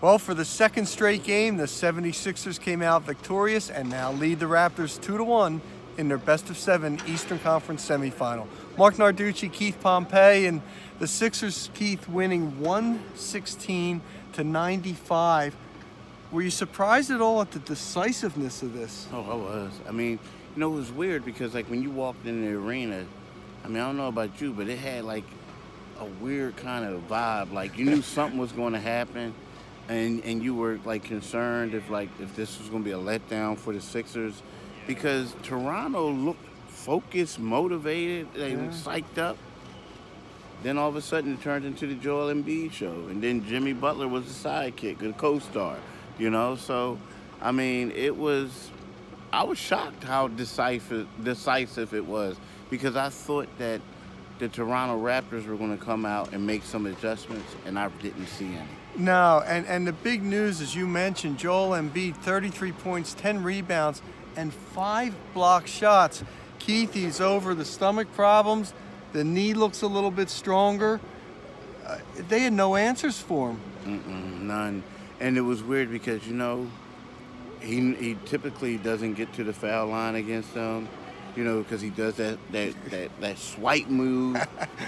Well, for the second straight game, the 76ers came out victorious and now lead the Raptors 2-1 in their best-of-7 Eastern Conference semifinal. Marc Narducci, Keith Pompey, and the Sixers, Keith, winning 116-95. Were you surprised at all at the decisiveness of this? Oh, I was. I mean, you know, it was weird because, like, when you walked in the arena, I mean, I don't know about you, but it had, like, a weird kind of vibe. Like, you knew something was going to happen, and you were, like, concerned if this was going to be a letdown for the Sixers, because Toronto looked focused, motivated, they looked psyched up. Then all of a sudden it turned into the Joel Embiid show, and then Jimmy Butler was the sidekick, the co-star, you know? So, I mean, I was shocked how decisive it was, because I thought that the Toronto Raptors were going to come out and make some adjustments, and I didn't see any. No, and the big news, as you mentioned, Joel Embiid, 33 points, 10 rebounds, and 5 block shots. Keith, he's over the stomach problems. The knee looks a little bit stronger. They had no answers for him. None. And it was weird because, you know, he typically doesn't get to the foul line against them, you know, because he does that swipe move.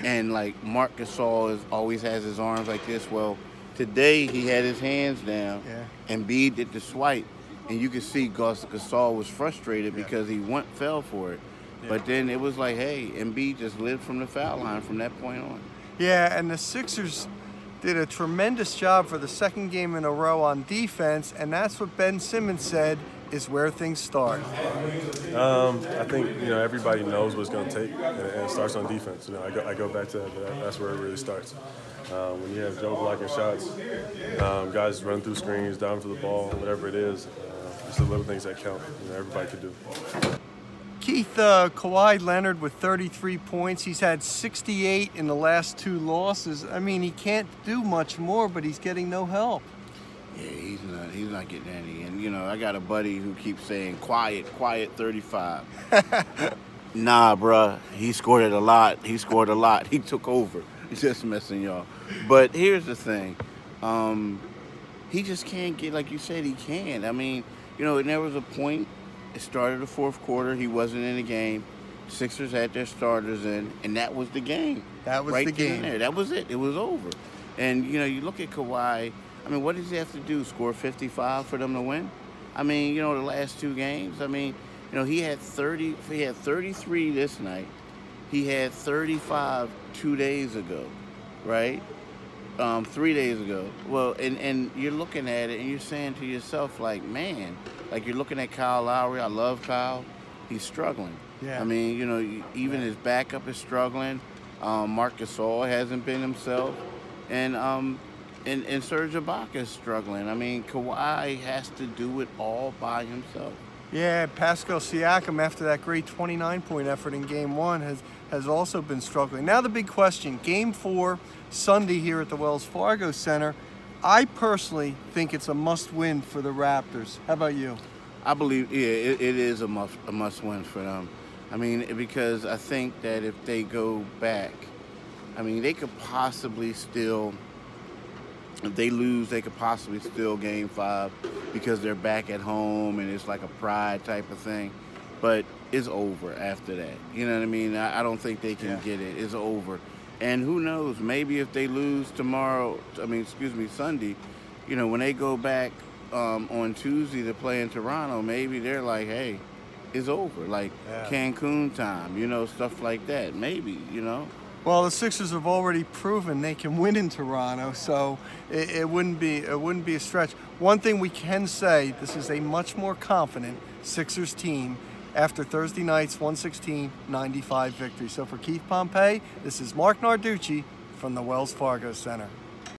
And, like, Marc Gasol always has his arms like this. Well, today he had his hands down, and Embiid did the swipe. And you could see Gasol was frustrated because he fell for it. But then it was like, hey, Embiid just lived from the foul line from that point on. Yeah, and the Sixers did a tremendous job for the second game in a row on defense, and that's what Ben Simmons said is where things start. I think, you know, everybody knows what it's going to take, and it starts on defense. You know, I go back to that, but that's where it really starts. When you have Joe blocking shots, guys run through screens, down for the ball, whatever it is, it's the little things that count. You know, everybody could do. Keith, Kawhi Leonard with 33 points. He's had 68 in the last 2 losses. I mean, he can't do much more, but he's getting no help. Yeah, he's not getting any. And, you know, I got a buddy who keeps saying, quiet 35. Nah, bruh, he scored a lot. He took over. He's just messing y'all. But here's the thing. He just can't get, like you said, he can't. I mean, you know, there was a point. It started the fourth quarter. He wasn't in the game. Sixers had their starters in, and that was the game. That was right the game. There. That was it. It was over. And, you know, you look at Kawhi. I mean, what does he have to do? Score 55 for them to win? I mean, you know, the last 2 games. I mean, you know, he had 33 this night. He had 35 2 days ago, right? 3 days ago. Well, and you're looking at it and you're saying to yourself, like, man, like you're looking at Kyle Lowry. I love Kyle. He's struggling. Yeah. I mean, you know, even his backup is struggling. Marc Gasol hasn't been himself. And Serge Ibaka is struggling. I mean, Kawhi has to do it all by himself. Yeah, Pascal Siakam, after that great 29-point effort in Game 1, has also been struggling. Now the big question, Game 4, Sunday here at the Wells Fargo Center. I personally think it's a must-win for the Raptors. How about you? I believe, yeah, it is a must-win for them. I mean, because I think that if they go back, I mean, they could possibly still, if they lose, they could possibly still Game 5 because they're back at home and it's like a pride type of thing. But it's over after that. You know what I mean? I don't think they can get it. It's over. And who knows, maybe if they lose Sunday, you know, when they go back on Tuesday to play in Toronto, maybe they're like, hey, it's over. Like Cancun time, you know, stuff like that. Maybe, you know. Well, the Sixers have already proven they can win in Toronto, so it wouldn't be a stretch. One thing we can say, this is a much more confident Sixers team after Thursday night's 116-95 victory. So for Keith Pompey, this is Marc Narducci from the Wells Fargo Center.